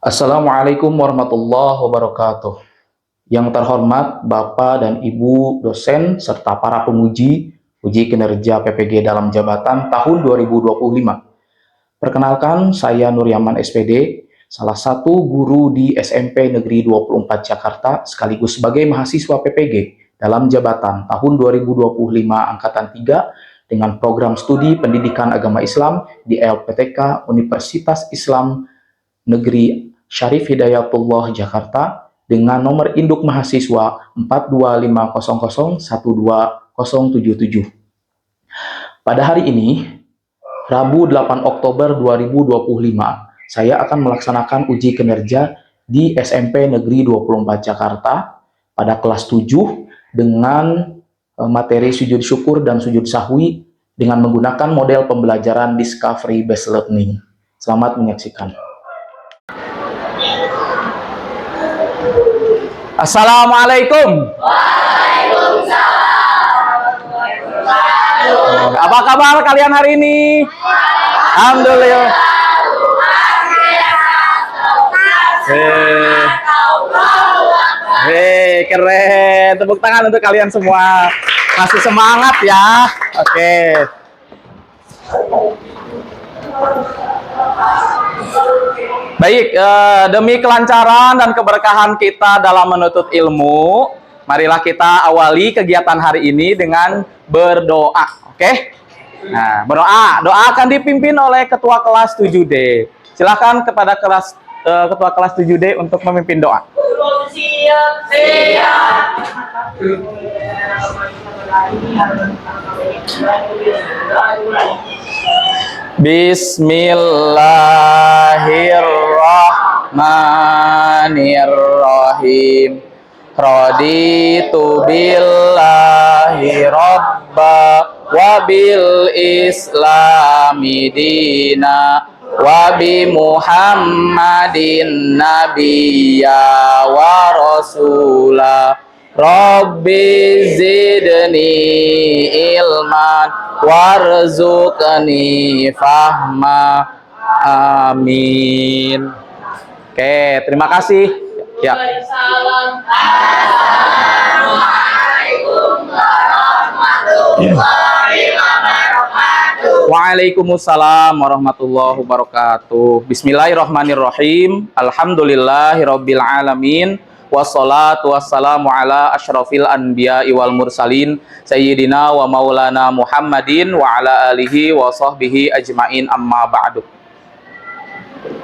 Assalamualaikum warahmatullahi wabarakatuh. Yang terhormat Bapak dan Ibu dosen serta para penguji uji kinerja PPG dalam jabatan tahun 2025. Perkenalkan, saya Nur Yaman SPD, salah satu guru di SMP Negeri 24 Jakarta sekaligus sebagai mahasiswa PPG dalam jabatan tahun 2025 angkatan 3 dengan program studi Pendidikan Agama Islam di LPTK Universitas Islam Negeri Syarif Hidayatullah Jakarta dengan nomor induk mahasiswa 42500120077. Pada hari ini, Rabu 8 Oktober 2025, saya akan melaksanakan uji kinerja di SMP Negeri 24 Jakarta pada kelas 7 dengan materi sujud syukur dan sujud sahwi dengan menggunakan model pembelajaran Discovery Based Learning. Selamat menyaksikan. Assalamualaikum. Waalaikumsalam. Apa kabar kalian hari ini? Alhamdulillah. Keren. Tepuk tangan untuk kalian semua. Masih semangat ya. Oke. Baik, demi kelancaran dan keberkahan kita dalam menuntut ilmu, marilah kita awali kegiatan hari ini dengan berdoa, oke? Nah, berdoa. Doa akan dipimpin oleh Ketua Kelas 7D. Silakan kepada Ketua Kelas 7D untuk memimpin doa. Siap. Bismillahirrahmanirrahim. Raditu billahi rabba wa bil islami dina wa bi Muhammadin nabiyya wa rasula. Rabbi zidni ilman warzuqni fahma. Amin. Oke, terima kasih. Ya. Assalamualaikum warahmatullahi wabarakatuh. Waalaikumsalam warahmatullahi wabarakatuh. Bismillahirrahmanirrahim. Alhamdulillahirabbil alamin. Wassalatu wassalamu ala asyrafil anbiya'i wal mursalin sayyidina wa maulana Muhammadin wa ala alihi wa sahbihi ajmain, amma ba'du.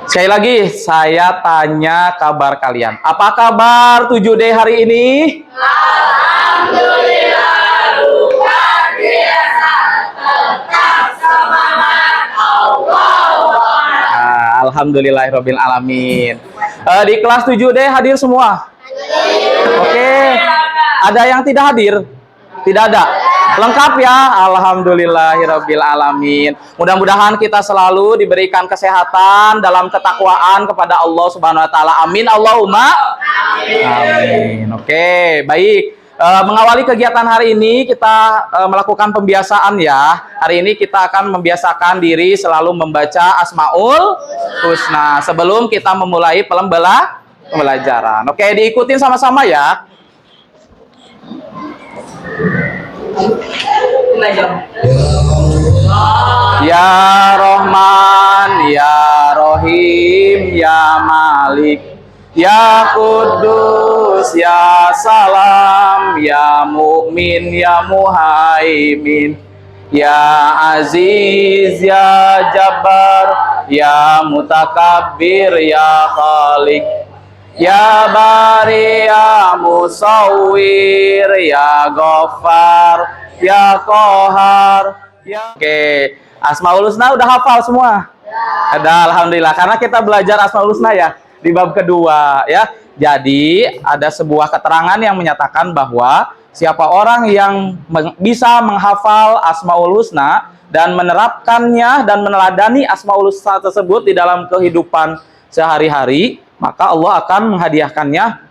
Sekali lagi saya tanya kabar kalian. Apa kabar 7D hari ini? Alhamdulillah luar biasa, tetap semangat Allah. Alhamdulillahirabbil alamin. Di kelas 7D hadir semua? Oke, ada yang tidak hadir? Tidak ada? Lengkap ya? Alhamdulillahirabbil alamin. Mudah-mudahan kita selalu diberikan kesehatan dalam ketakwaan kepada Allah Subhanahu wa taala. Amin Allahumma amin. Oke, baik. Mengawali kegiatan hari ini kita melakukan pembiasaan ya. Hari ini kita akan membiasakan diri selalu membaca Asmaul Husna sebelum kita memulai pembelajaran. Oke, diikutin sama-sama ya. Ya Rahman, Ya Rahim, Ya Malik, Ya Kudus, Ya Salam, Ya Mu'min, Ya Muhaimin, Ya Aziz, Ya Jabbar, Ya Mutakabbir, Ya Khalik, Ya Bari, Ya Musawwir, Ya Ghaffar, Ya Qahar, ya. Oke, Asmaul Husna udah hafal semua? Ada, alhamdulillah. Karena kita belajar Asmaul Husna ya di bab kedua ya. Jadi ada sebuah keterangan yang menyatakan bahwa siapa orang yang bisa menghafal Asmaul Husna dan menerapkannya dan meneladani Asmaul Husna tersebut di dalam kehidupan sehari-hari, maka Allah akan menghadiahkannya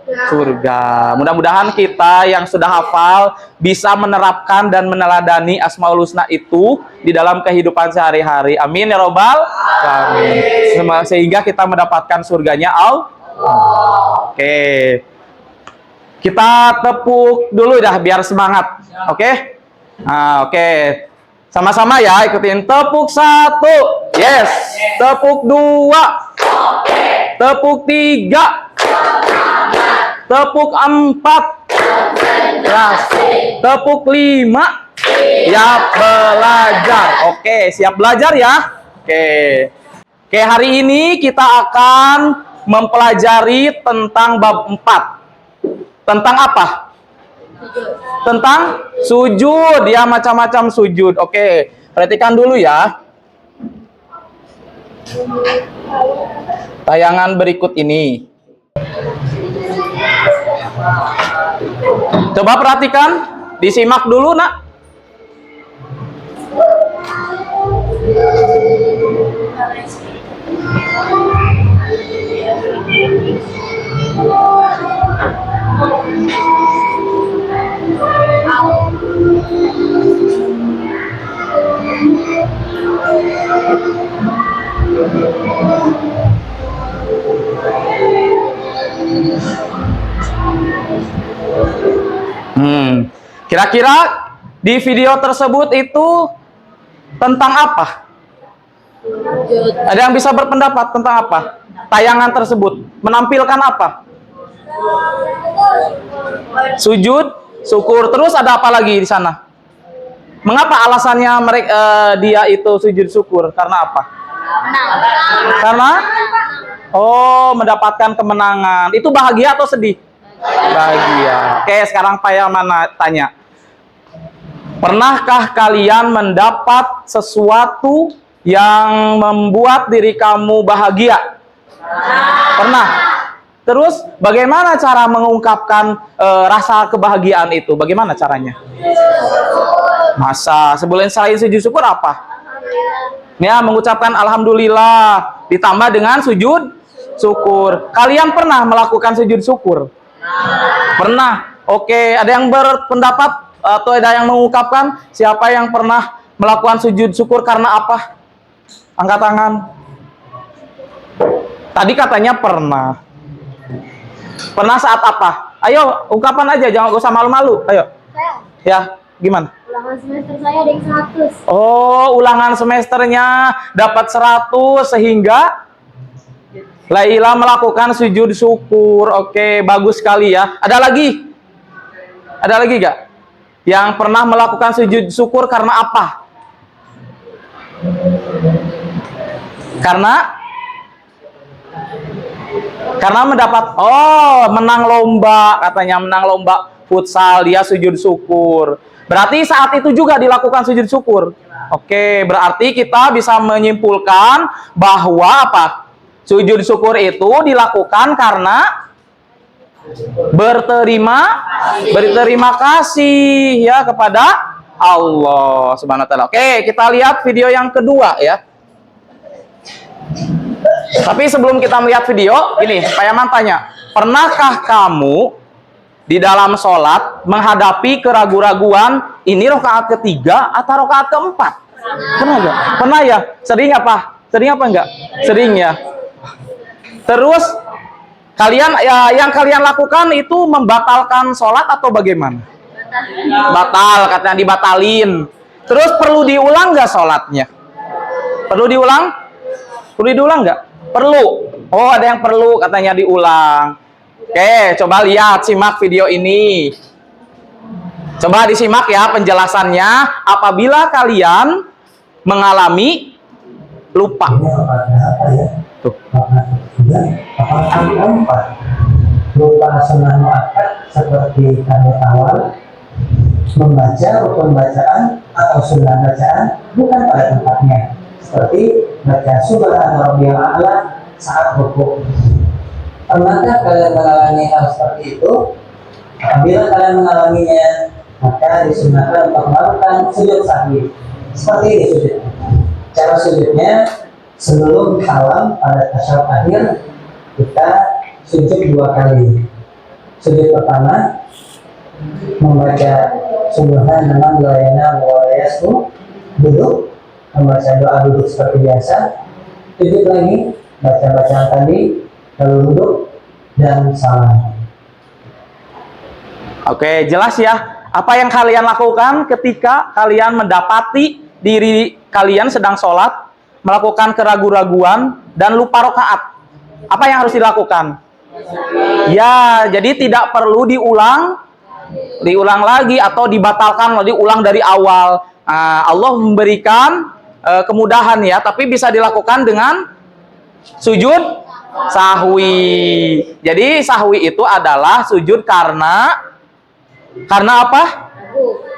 Surga. Mudah-mudahan kita yang sudah hafal bisa menerapkan dan meneladani Asmaul Husna itu di dalam kehidupan sehari-hari. Amin ya robbal alamin. Sehingga kita mendapatkan surganya Allah. Oke. Kita tepuk dulu dah biar semangat. Oke? Nah, oke. Sama-sama ya, ikutin. Tepuk 1. Yes. Tepuk 2. Tepuk 3. Tepuk 4. Tepuk 5. Siap belajar. Oke, siap belajar ya. Oke, hari ini kita akan mempelajari tentang bab 4. Tentang apa? Tentang sujud, ya, macam-macam sujud. Oke, perhatikan dulu ya. Tayangan berikut ini. Coba perhatikan, disimak dulu, Nak. Kira-kira di video tersebut itu tentang apa? Ada yang bisa berpendapat tentang apa? Tayangan tersebut menampilkan apa? Sujud, syukur. Terus ada apa lagi di sana? Mengapa alasannya mereka dia itu sujud syukur? Karena apa? Karena mendapatkan kemenangan. Itu bahagia atau sedih? Bahagia. Oke, sekarang Pak Yaman tanya. Pernahkah kalian mendapat sesuatu yang membuat diri kamu bahagia? Pernah. Terus bagaimana cara mengungkapkan rasa kebahagiaan itu? Bagaimana caranya? Masa sebelum selain sujud syukur apa? Ya, mengucapkan alhamdulillah ditambah dengan sujud syukur. Kalian pernah melakukan sujud syukur? Pernah. Oke, ada yang berpendapat atau ada yang mengungkapkan siapa yang pernah melakukan sujud syukur karena apa? Angkat tangan. Tadi katanya pernah. Pernah saat apa? Ayo, ungkapan aja, jangan usah malu-malu. Ayo. Ya, gimana? Ulangan semester saya ada yang 100. Oh, ulangan semesternya dapat 100 sehingga Laila melakukan sujud syukur. Oke, bagus sekali ya. Ada lagi? Ada lagi gak? Yang pernah melakukan sujud syukur karena apa? Karena mendapat menang lomba, katanya menang lomba futsal, dia sujud syukur. Berarti saat itu juga dilakukan sujud syukur. Oke, berarti kita bisa menyimpulkan bahwa apa? Sujud syukur itu dilakukan karena berterima kasih ya kepada Allah Subhanahu wa taala. Oke, kita lihat video yang kedua ya. Tapi sebelum kita melihat video, ini Pak Yaman tanya, pernahkah kamu di dalam sholat menghadapi keraguan-raguan ini rakaat ketiga atau rakaat keempat? Pernah nggak? Pernah ya? Sering apa? Sering apa enggak? Sering ya. Terus kalian yang kalian lakukan itu membatalkan sholat atau bagaimana? Batal, katanya dibatalin. Terus perlu diulang nggak sholatnya? Perlu diulang? Perlu diulang nggak? Perlu. Oh, ada yang perlu katanya diulang. Oke, coba lihat, simak video ini. Coba disimak ya penjelasannya. Apabila kalian mengalami lupa. Tuh. Lupa sunnah muakkad seperti kami awal membaca rukun bacaan atau sunnah bacaan bukan pada tempatnya, seperti baca subhana rabbiyal a'la saat rukuk. Pernahkah kalian mengalami hal seperti itu? Apabila kalian mengalaminya, maka disunahkan untuk melakukan sujud sahwi. Seperti ini sujud. Cara sujudnya, sebelum salam pada tasyahud akhir kita sujud 2 kali. Sujud pertama membaca Subhanallah wa yasku, duduk membaca doa duduk seperti biasa, sujud lagi baca bacaan tadi, lalu duduk dan salam. Oke, jelas ya. Apa yang kalian lakukan ketika kalian mendapati diri kalian sedang sholat, melakukan keraguan-raguan dan lupa rakaat? Apa yang harus dilakukan? Ya, jadi tidak perlu diulang lagi atau dibatalkan, diulang dari awal. Allah memberikan kemudahan ya, tapi bisa dilakukan dengan sujud sahwi. Jadi sahwi itu adalah sujud karena apa?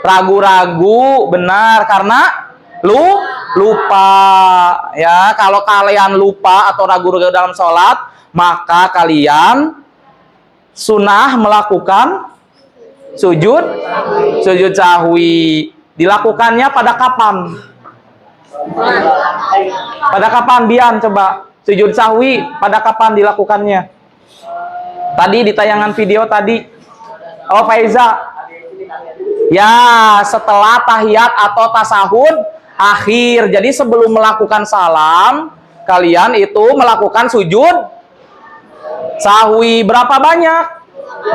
Ragu-ragu, benar, karena lupa ya. Kalau kalian lupa atau ragu-ragu dalam sholat, maka kalian sunnah melakukan sujud sahwi. Dilakukannya pada kapan? Pada kapan, Bian? Coba sujud sahwi pada kapan dilakukannya? Tadi di tayangan video tadi. Oh, Faiza. Ya, setelah tahiyat atau tasahud akhir. Jadi sebelum melakukan salam, kalian itu melakukan sujud sahwi. Berapa banyak?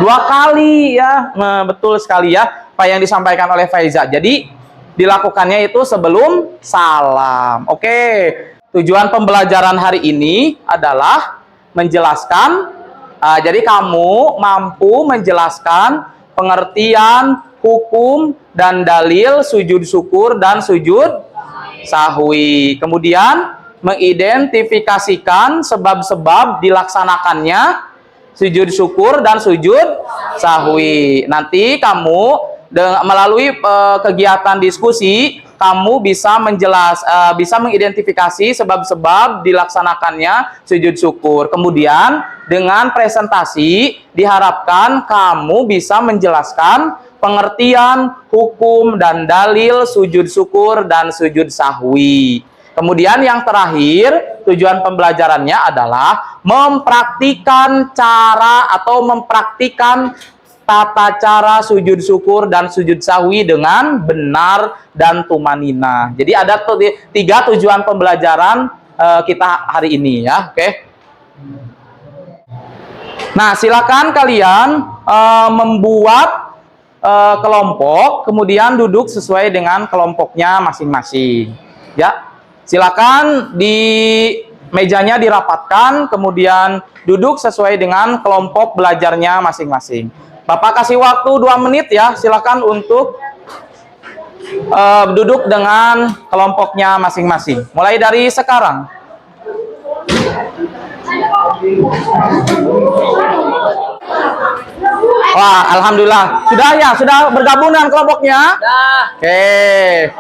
2 kali ya. Nah, betul sekali ya apa yang disampaikan oleh Faiza. Jadi dilakukannya itu sebelum salam. Oke. Tujuan pembelajaran hari ini adalah menjelaskan. Jadi kamu mampu menjelaskan pengertian, hukum, dan dalil sujud syukur dan sujud sahwi. Kemudian mengidentifikasikan sebab-sebab dilaksanakannya sujud syukur dan sujud sahwi. Nanti kamu melalui kegiatan diskusi, kamu bisa bisa mengidentifikasi sebab-sebab dilaksanakannya sujud syukur. Kemudian dengan presentasi diharapkan kamu bisa menjelaskan pengertian, hukum, dan dalil sujud syukur dan sujud sahwi. Kemudian yang terakhir, tujuan pembelajarannya adalah mempraktikkan cara atau mempraktikkan tata cara sujud syukur dan sujud sahwi dengan benar dan tumanina. Jadi ada 3 tujuan pembelajaran kita hari ini ya, oke? Nah, silakan kalian membuat kelompok, kemudian duduk sesuai dengan kelompoknya masing-masing. Ya, silakan di mejanya dirapatkan, kemudian duduk sesuai dengan kelompok belajarnya masing-masing. Bapak kasih waktu 2 menit ya, silakan untuk duduk dengan kelompoknya masing-masing. Mulai dari sekarang. Wah, alhamdulillah. Sudah bergabung dengan kelompoknya? Oke.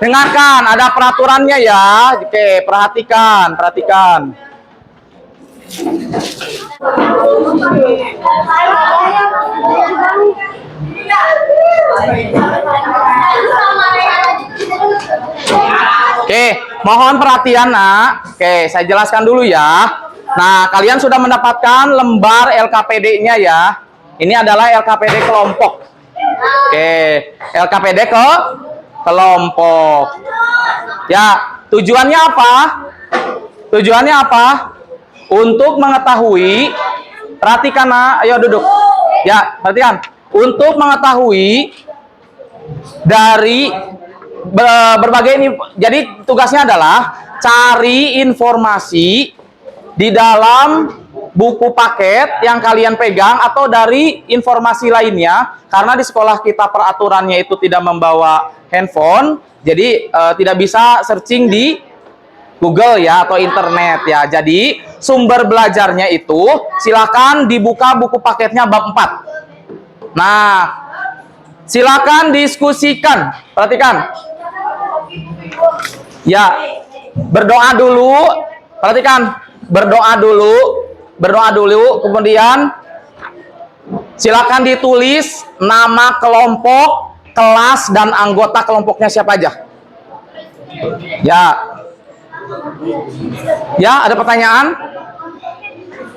Dengarkan, ada peraturannya ya. Oke, perhatikan. Oke, mohon perhatian nak. Oke, saya jelaskan dulu ya. Nah, kalian sudah mendapatkan lembar LKPD-nya ya. Ini adalah LKPD kelompok. Oke, LKPD kelompok. Ya, tujuannya apa? Tujuannya apa? Untuk mengetahui, perhatikan nak, ayo duduk. Ya, perhatikan. Untuk mengetahui dari berbagai ini, jadi tugasnya adalah cari informasi di dalam buku paket yang kalian pegang atau dari informasi lainnya, karena di sekolah kita peraturannya itu tidak membawa handphone, jadi tidak bisa searching di Google ya atau internet ya. Jadi sumber belajarnya itu silakan dibuka buku paketnya bab 4. Nah, silakan diskusikan. Perhatikan. Ya, berdoa dulu. Perhatikan, berdoa dulu, kemudian silakan ditulis nama kelompok, kelas, dan anggota kelompoknya siapa aja. Ya, ada pertanyaan?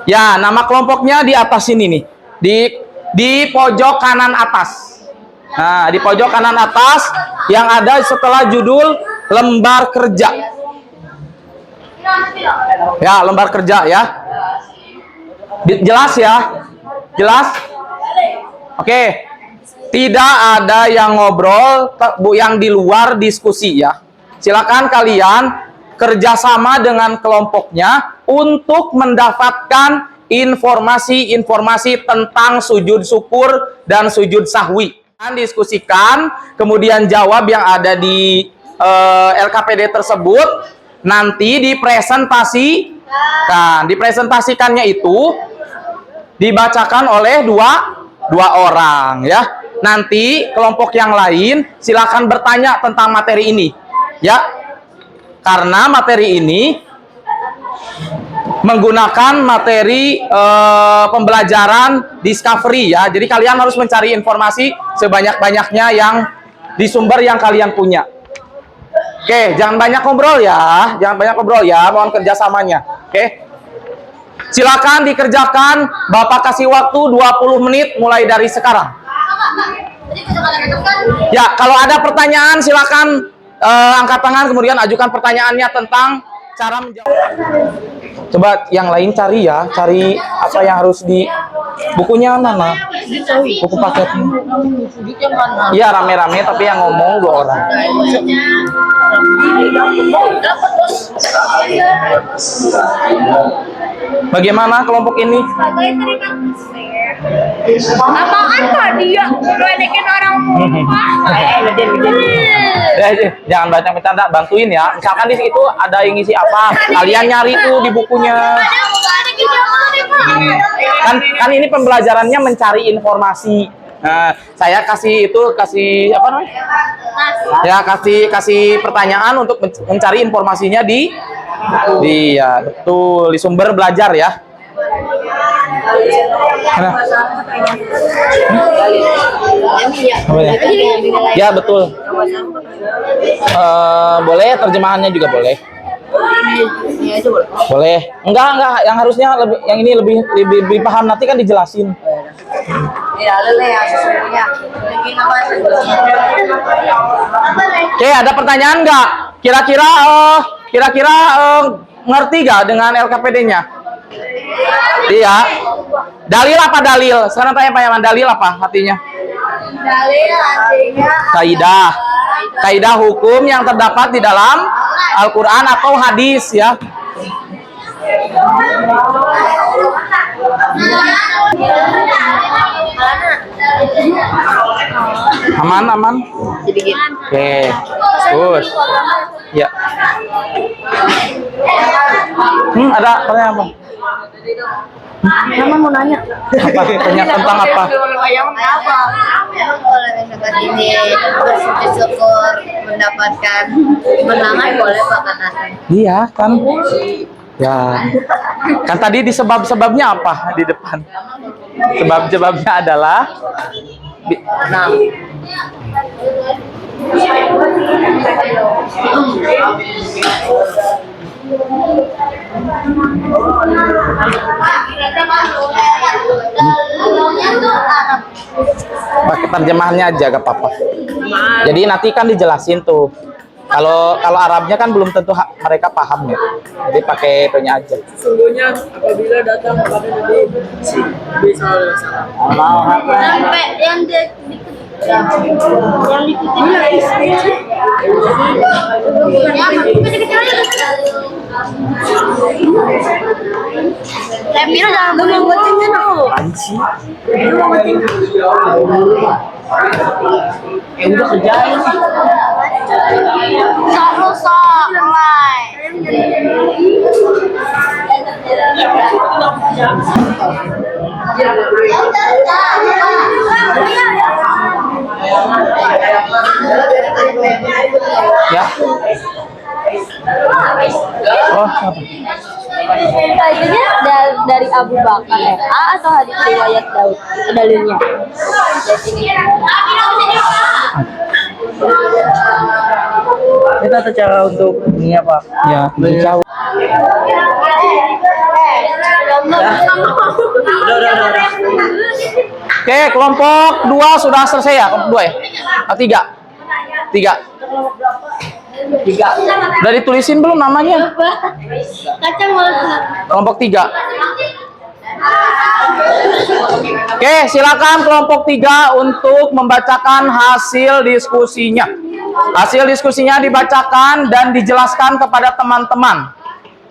Ya, nama kelompoknya di atas sini nih. Di di pojok kanan atas. Nah, di pojok kanan atas yang ada setelah judul lembar kerja. Ya, lembar kerja ya. Jelas ya? Jelas? Oke. Tidak ada yang ngobrol yang di luar diskusi ya. Silakan kalian kerjasama dengan kelompoknya untuk mendapatkan informasi-informasi tentang sujud syukur dan sujud sahwi. Diskusikan, kemudian jawab yang ada di LKPD tersebut, nanti dipresentasikan. Dipresentasikannya itu dibacakan oleh dua orang ya. Nanti kelompok yang lain silakan bertanya tentang materi ini ya. Karena materi ini menggunakan materi pembelajaran discovery ya. Jadi kalian harus mencari informasi sebanyak-banyaknya yang di sumber yang kalian punya. Oke, jangan banyak ngobrol ya. Jangan banyak ngobrol ya, mohon kerjasamanya. Oke. Silakan dikerjakan. Bapak kasih waktu 20 menit mulai dari sekarang. Ya, kalau ada pertanyaan silakan angkat tangan kemudian ajukan pertanyaannya tentang cara menjawab. Coba yang lain cari ya, cari apa yang harus di bukunya mana? Buku paketnya. Iya, rame-rame tapi yang ngomong 2 orang. Bagaimana kelompok ini? Apaan kok dia ngeledekin orang Jangan banyak bercanda, bantuin ya. Misalkan di situ ada yang ngisi apa, kalian nyari tuh di bukunya. Kan ini pembelajarannya mencari informasi. Nah, saya kasih apa namanya? Ya, kasih pertanyaan untuk mencari informasinya di ya, betul, di sumber belajar ya. Nah. Ya, betul. Boleh terjemahannya juga boleh. Boleh. Enggak, yang harusnya yang ini lebih paham, nanti kan dijelasin. Oke, ada pertanyaan nggak? Kira-kira ngerti nggak dengan LKPD-nya? Iya. Dalil apa dalil? Sekarang tanya Pak Yaman, dalil apa artinya? Dalil artinya Kaidah. Kaidah hukum yang terdapat di dalam Al-Quran atau hadis ya. Aman. Oke. Terus. Ya. Ada pertanyaan apa? Mama mau nanya. Apa? Tanya tentang apa? Kalau misalkan ini bersujud syukur mendapatkan kemenangan boleh Pak katakan? Iya kan. Ya. Kan tadi di sebab-sebabnya apa di depan? Sebab-sebabnya adalah pakai terjemahannya aja gak apa-apa. Jadi nanti kan dijelasin tuh. Kalau Arabnya kan belum tentu mereka paham ya. Jadi pakai itunya aja. Sesungguhnya apabila datang kepada Nabi bisa Sampai yang Lemir jangan ngebuatinnya dong. udah kerjain. Rusak, mulai. Ya. Oh, apa? Kayaknya dari Abu Bakar A atau hadis riwayat Daud dalilnya. Kita cara untuk ini apa? Ya, jauh. Udah. Oke, kelompok 2 sudah selesai ya? Kelompok 2 ya? Oh, 3. 3. Udah ditulisin belum namanya? Kacang malah. Kelompok 3. Oke, silakan kelompok 3 untuk membacakan hasil diskusinya. Hasil diskusinya dibacakan dan dijelaskan kepada teman-teman.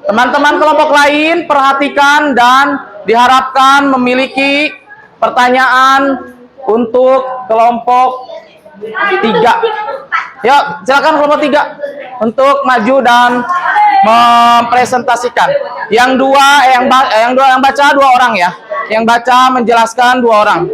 Teman-teman kelompok lain perhatikan dan diharapkan memiliki pertanyaan untuk kelompok 3. Yuk, silakan kelompok 3 untuk maju dan mempresentasikan. Yang baca 2 orang ya. Yang baca menjelaskan 2 orang.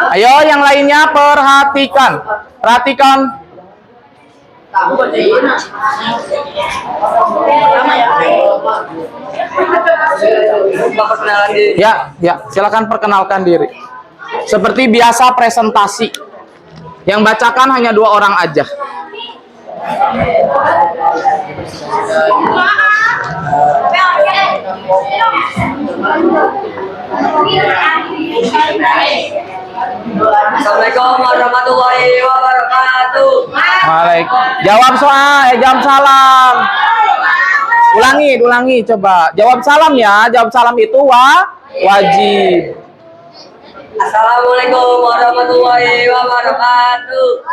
Ayo yang lainnya perhatikan. Ya, silakan perkenalkan diri. Seperti biasa presentasi. Yang bacakan hanya 2 orang aja. Assalamualaikum warahmatullahi wabarakatuh. Jawab soal, jawab salam. Ulangi coba. Jawab salam ya. Jawab salam itu wajib. Assalamualaikum warahmatullahi wabarakatuh.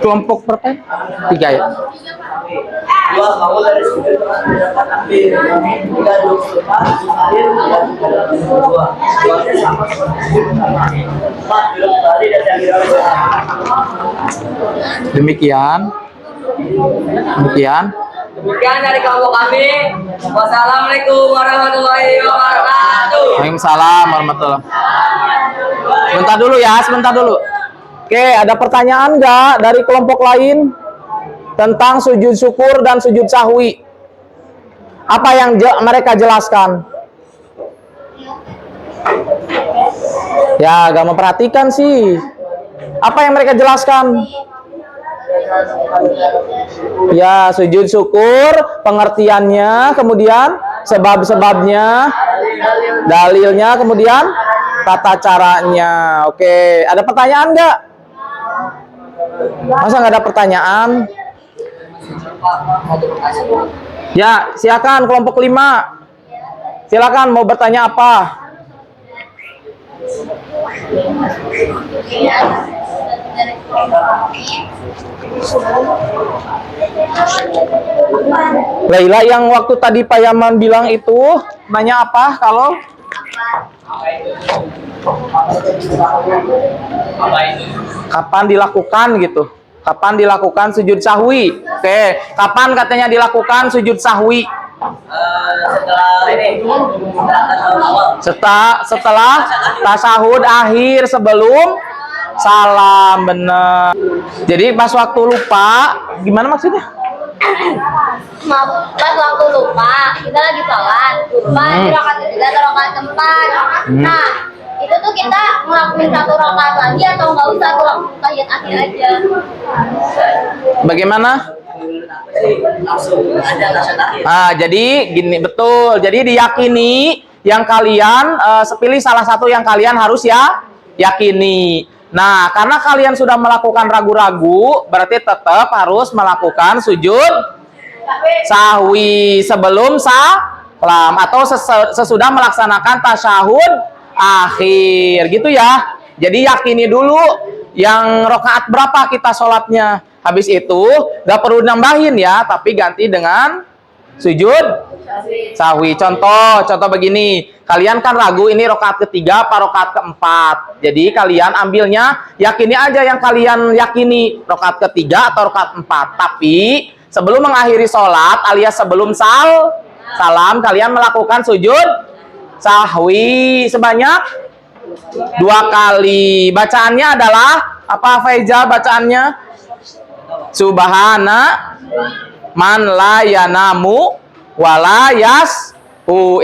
Kelompok berapa? 3 ya. Demikian dari kelompok kami. Wassalamualaikum warahmatullahi wabarakatuh. Waalaikumsalam warahmatullahi wabarakatuh. Sebentar dulu. Oke, ada pertanyaan nggak dari kelompok lain tentang sujud syukur dan sujud sahwi? Apa yang mereka jelaskan? Ya, gak memperhatikan sih. Apa yang mereka jelaskan? Ya, sujud syukur, pengertiannya, kemudian sebab-sebabnya, dalilnya, kemudian tata caranya. Oke, ada pertanyaan nggak? Masa nggak ada pertanyaan? Ya, silakan kelompok 5. Silakan mau bertanya apa? Laila yang waktu tadi Pak Yaman bilang itu nanya apa kalau kapan dilakukan gitu? Kapan dilakukan sujud sahwi? Oke, kapan katanya dilakukan sujud sahwi? Setelah tasahud akhir sebelum salam, bener. Jadi pas waktu lupa, gimana maksudnya? Pas waktu lupa, kita lagi sholat, lupa di rakaat ketiga atau rakaat keempat. Nah, itu tuh kita ngelakuin 1 rakaat lagi atau nggak usah tuh langsung tahiyat akhir aja? Bagaimana? Jadi gini, betul. Jadi diyakini yang kalian pilih salah satu yang kalian harus yakini. Nah, karena kalian sudah melakukan ragu-ragu, berarti tetap harus melakukan sujud sahwi sebelum salam atau sesudah melaksanakan tasyahud akhir, gitu ya. Jadi yakini dulu yang rakaat berapa kita sholatnya. Habis itu gak perlu nambahin ya, tapi ganti dengan sujud sahwi. Contoh begini. Kalian kan ragu ini rakaat ketiga apa rakaat keempat. Jadi kalian ambilnya yakini aja yang kalian yakini, rakaat ketiga atau rakaat empat. Tapi sebelum mengakhiri sholat alias sebelum salam, kalian melakukan sujud sahwi sebanyak 2 kali. Bacaannya adalah apa, Faiza? Bacaannya Subhana man la yanamu walayas.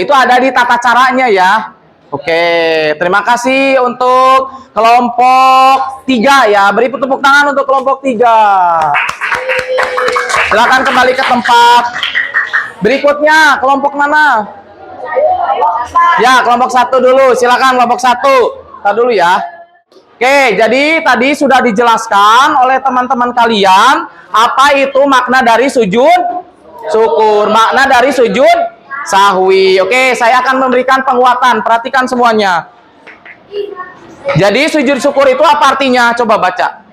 Itu ada di tata caranya ya. Oke, terima kasih untuk kelompok 3 ya. Beri tepuk tangan untuk kelompok 3. Silakan kembali ke tempat. Berikutnya kelompok mana? Ya, kelompok 1 dulu. Silakan kelompok 1. Kita dulu ya. Oke, jadi tadi sudah dijelaskan oleh teman-teman kalian apa itu makna dari sujud syukur, makna dari sujud sahwi. Oke, saya akan memberikan penguatan. Perhatikan semuanya. Jadi sujud syukur itu apa artinya? Coba baca.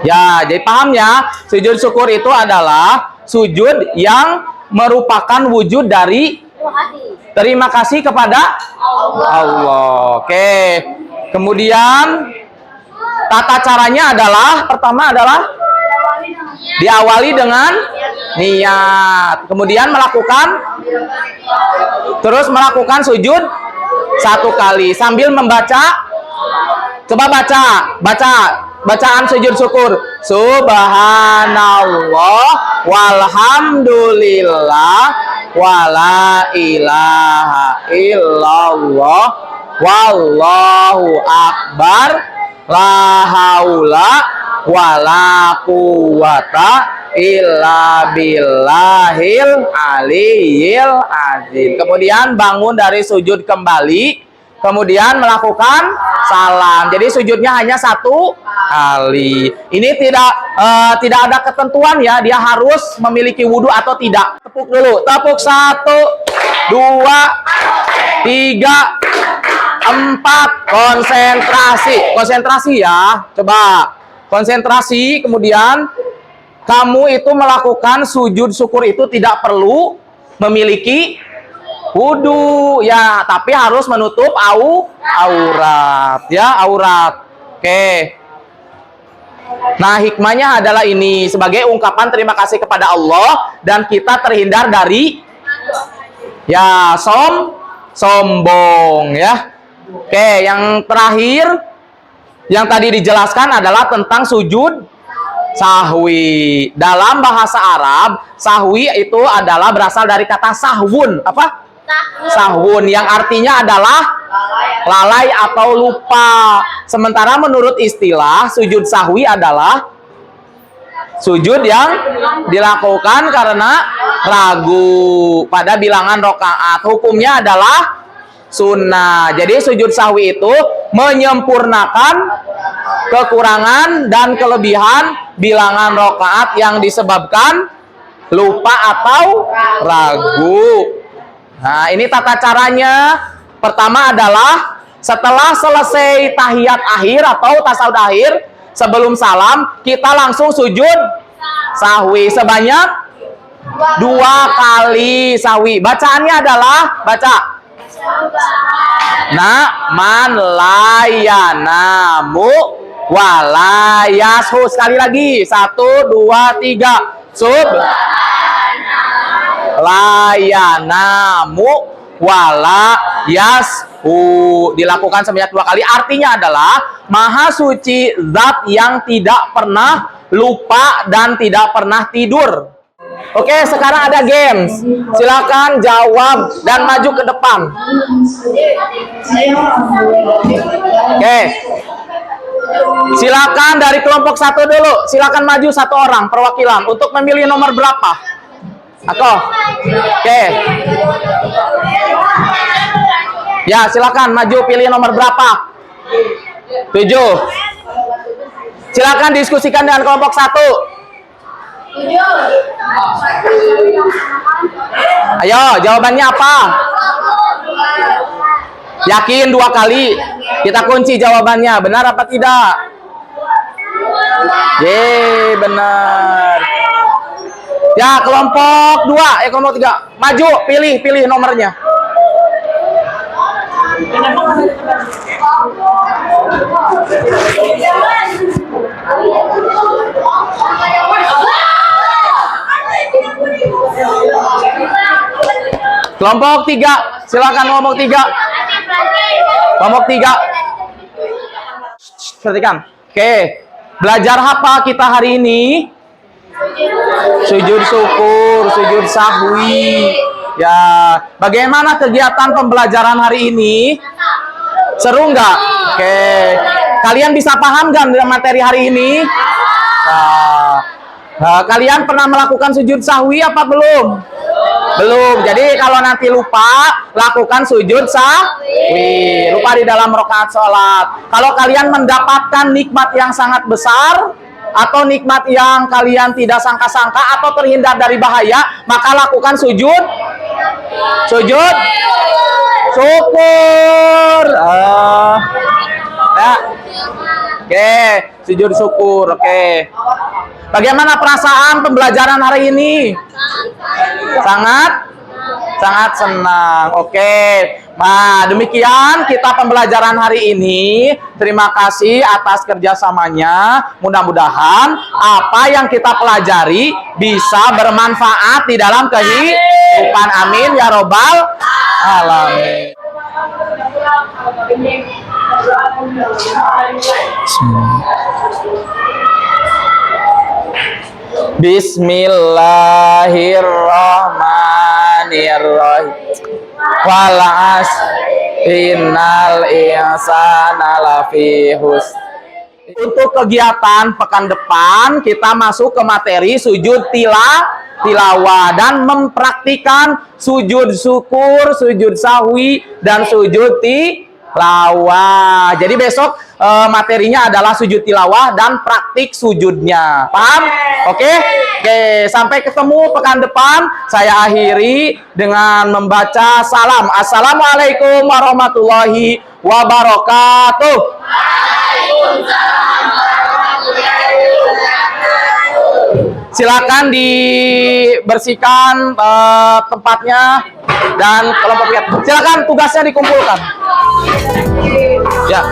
Ya, jadi paham ya? Sujud syukur itu adalah sujud yang merupakan wujud dari terima kasih kepada Allah. Oke. Kemudian tata caranya adalah pertama adalah diawali dengan niat. Kemudian terus melakukan sujud 1 kali sambil membaca. Coba bacaan sujud syukur. Subhanallah walhamdulillah wala ilaha illallah wallahu akbar la haula wala quwata illa billahil aliyil azim. Kemudian bangun dari sujud kembali, kemudian melakukan salam. Jadi sujudnya hanya 1 kali. Ini tidak ada ketentuan ya, dia harus memiliki wudhu atau tidak. Tepuk dulu. Tepuk 1, 2, 3, 4. Konsentrasi ya. Coba konsentrasi. Kemudian kamu itu melakukan sujud syukur itu tidak perlu memiliki wudhu ya, tapi harus menutup aurat ya, aurat. Oke. Nah, hikmahnya adalah ini sebagai ungkapan terima kasih kepada Allah dan kita terhindar dari ya sombong ya. Oke, yang terakhir yang tadi dijelaskan adalah tentang sujud sahwi. Dalam bahasa Arab, sahwi itu adalah berasal dari kata sahwun. Apa? Sahwun, yang artinya adalah lalai atau lupa. Sementara menurut istilah, sujud sahwi adalah sujud yang dilakukan karena ragu pada bilangan rakaat. Hukumnya adalah sunnah. Jadi sujud sahwi itu menyempurnakan kekurangan dan kelebihan bilangan rakaat yang disebabkan lupa atau ragu. Nah, ini tata caranya. Pertama adalah setelah selesai tahiyat akhir atau tasawuf akhir, sebelum salam, kita langsung sujud sahwi sebanyak 2 kali sahwi. Bacaannya adalah man layanamu walayashu. Sekali lagi. 1, 2, 3. Layanamu walayashu. Dilakukan sebanyak 2 kali. Artinya adalah Maha Suci Zat yang tidak pernah lupa dan tidak pernah tidur. Oke, sekarang ada games. Silakan jawab dan maju ke depan. Oke. Silakan dari kelompok 1 dulu. Silakan maju 1 orang perwakilan untuk memilih nomor berapa? Aku. Oke. Ya, silakan maju pilih nomor berapa? 7. Silakan diskusikan dengan kelompok 1. 7. Ayo, jawabannya apa? Yakin 2 kali. Kita kunci jawabannya. Benar apa tidak? Ye, benar. Ya, kelompok 2, kelompok 3. Maju, pilih nomornya. Kelompok 3, silakan kelompok 3. Kelompok 3. Perhatikan. Oke. Belajar apa kita hari ini? Sujud syukur, sujud sahwi. Ya, bagaimana kegiatan pembelajaran hari ini? Seru nggak? Oke. Kalian bisa paham nggak dengan materi hari ini? Kalian pernah melakukan sujud sahwi apa belum? Belum. Jadi kalau nanti lupa, lakukan sujud sahwi. Lupa di dalam rakaat sholat. Kalau kalian mendapatkan nikmat yang sangat besar, atau nikmat yang kalian tidak sangka-sangka, atau terhindar dari bahaya, maka lakukan sujud syukur. Ya. Oke, sujud syukur. Oke. Bagaimana perasaan pembelajaran hari ini? Sangat senang. Oke. Nah, demikian kita pembelajaran hari ini. Terima kasih atas kerjasamanya. Mudah-mudahan apa yang kita pelajari bisa bermanfaat di dalam kehidupan. Amin ya robbal alamin. Bismillahirrahmanirrahim. Wal innal insana lafi husn. Untuk kegiatan pekan depan kita masuk ke materi sujud tilawah dan mempraktikkan sujud syukur, sujud sahwi, dan sujud tilawah. Jadi besok materinya adalah sujud tilawah dan praktik sujudnya. Paham? Oke? Oke, sampai ketemu pekan depan. Saya akhiri dengan membaca salam. Assalamualaikum warahmatullahi wabarakatuh. Silakan dibersihkan tempatnya dan kelompok lihat. Silakan tugasnya dikumpulkan. Ya.